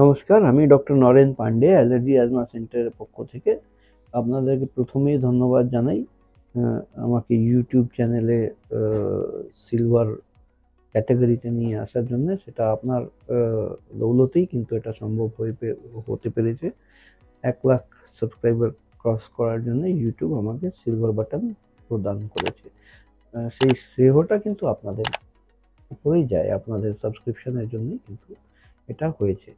নমস্কার, আমি doctor Naren Pandey, allergy asthma সেন্টারের পক্ষ থেকে আপনাদেরকে প্রথমেই ধন্যবাদ জানাই আমাকে ইউটিউব চ্যানেলে সিলভার ক্যাটাগরিতে নিয়ে আসার জন্য। সেটা আপনার দৌলতেই কিন্তু এটা সম্ভব হতে পেরেছে। 1,00,000 সাবস্ক্রাইবার ক্রস করার জন্য ইউটিউব আমাকে সিলভার বাটন প্রদান করেছে। সেই শ্রেয়টা কিন্তু আপনাদের উপরেই যায়, আপনাদের সাবস্ক্রিপশনের জন্যই কিন্তু এটা হয়েছে।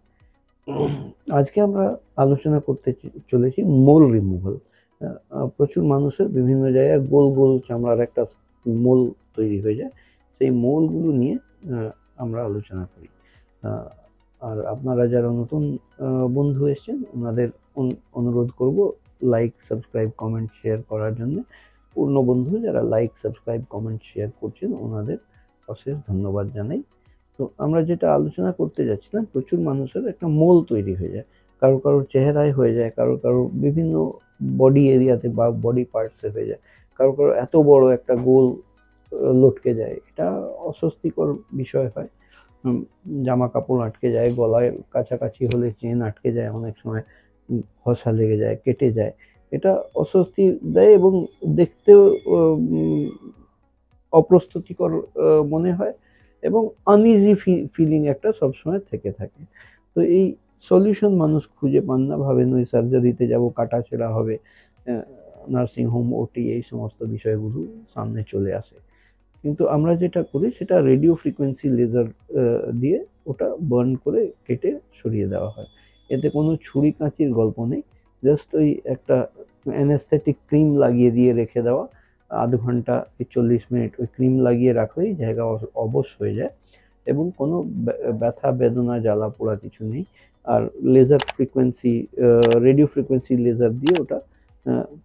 আজকে আমরা আলোচনা করতে চলেছি মোল রিমুভাল। প্রচুর মানুষের বিভিন্ন জায়গায় গোল গোল চামড়ার একটা মোল তৈরি হয়ে যায়, সেই মোলগুলো নিয়ে আমরা আলোচনা করি। আর আপনারা যারা নতুন বন্ধু এসছেন ওনাদের অনুরোধ করব লাইক, সাবস্ক্রাইব, কমেন্ট, শেয়ার করার জন্য। পূর্ণ বন্ধু যারা লাইক, সাবস্ক্রাইব, কমেন্ট, শেয়ার করছেন ওনাদের অশেষ ধন্যবাদ জানাই। তো আমরা যেটা আলোচনা করতে যাচ্ছিলাম, প্রচুর মানুষের একটা মোল তৈরি হয়ে যায়, কারো কারোর চেহারায় হয়ে যায়, কারো কারো বিভিন্ন বডি এরিয়াতে বা বডি পার্টসে হয়ে যায়, কারো কারো এত বড় একটা গোল লটকে যায়। এটা অস্বস্তিকর বিষয় হয়। জামা কাপড় আটকে যায়, গলায় কাছাকাছি হলে চেন আটকে যায়, অনেক সময় ঘষা লেগে যায়, কেটে যায়। এটা অস্বস্তি দেয় এবং দেখতেও অপ্রস্তুতিকর মনে হয় এবং আনইজি ফিলিং একটা সবসময় থেকে থাকে। তো এই সলিউশন মানুষ খুঁজে পান না, ভাবেন ওই সার্জারিতে যাব, কাটাছেঁড়া হবে, নার্সিংহোম, ওটি, এই সমস্ত বিষয়গুলো সামনে চলে আসে। কিন্তু আমরা যেটা করি সেটা রেডিও ফ্রিকোয়েন্সি লেজার দিয়ে ওটা বার্ন করে কেটে সরিয়ে দেওয়া হয়। এতে কোনো ছুরি কাঁচির গল্প নেই, জাস্ট ওই একটা অ্যানেস্থেটিক ক্রিম লাগিয়ে দিয়ে রেখে দেওয়া, আধ ঘন্টা কি 40 মিনিট ওই ক্রিম লাগিয়ে রাখলেই জায়গা অবশ হয়ে যায় এবং কোনো ব্যথা, বেদনা, জ্বালা পোড়া কিছু নেই। আর laser frequency, radio frequency laser দিয়ে ওটা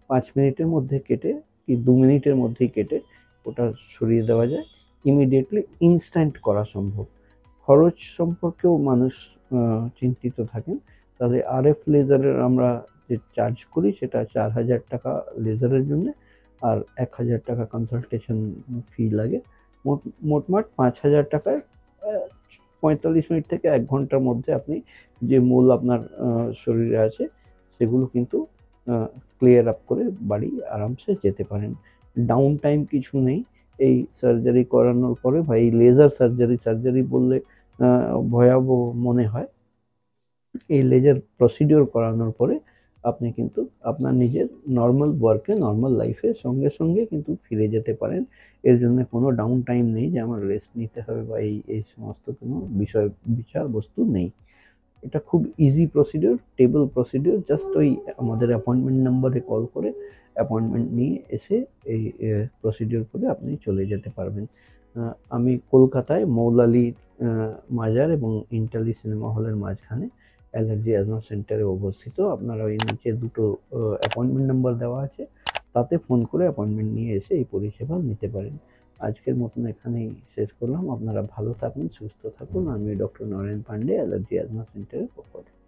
5 মিনিটের মধ্যে কেটে কি 2 মিনিটের মধ্যেই কেটে ওটা সরিয়ে দেওয়া যায়। ইমিডিয়েটলি ইনস্ট্যান্ট করা সম্ভব। খরচ সম্পর্কেও মানুষ চিন্তিত থাকেন, তাহলে আরএফ লেজারের আমরা যে চার্জ করি সেটা 4,000 টাকা লেজারের জন্য, আর 1,000 টাকা কনসালটেশন ফি লাগে। মোটমাট 5,000 টাকায় 45 মিনিট থেকে 1 ঘন্টার মধ্যে আপনি যে মূল আপনার শরীরে আছে সেগুলো কিন্তু ক্লিয়ার আপ করে বাড়ি আরামসে যেতে পারেন। ডাউন টাইম কিছু নেই এই সার্জারি করানোর পরে, বা এই লেজার সার্জারি বললে ভয়াবহ মনে হয়। এই লেজার প্রসিডিওর করানোর পরে আপনি কিন্তু আপনার নিজের নর্মাল ওয়ার্কে, নর্মাল লাইফে সঙ্গে সঙ্গে কিন্তু ফিরে যেতে পারেন। এর জন্য কোনো ডাউন টাইম নেই যে আমার রেস্ট নিতে হবে বা এই সমস্ত কোনো বিষয়বস্তু নেই। এটা খুব easy procedure, table procedure. Just ওই আমাদের অ্যাপয়েন্টমেন্ট নাম্বারে কল করে অ্যাপয়েন্টমেন্ট নিয়ে এসে এই প্রসিডিওর করে আপনি চলে যেতে পারবেন। আমি কলকাতায় মৌলালি মাজার এবং ইন্টালি সিনেমা হলের মাঝখানে অ্যালার্জি অ্যাজমা সেন্টারে অবস্থিত। আপনারা ওই নিচে দুটো অ্যাপয়েন্টমেন্ট নাম্বার দেওয়া আছে, তাতে ফোন করে অ্যাপয়েন্টমেন্ট নিয়ে এসে এই পরিষেবা নিতে পারেন। আজকের মতন এখানেই শেষ করলাম। আপনারা ভালো থাকুন, সুস্থ থাকুন। আমি doctor Naren Pandey, allergy asthma সেন্টারের পক্ষ থেকে।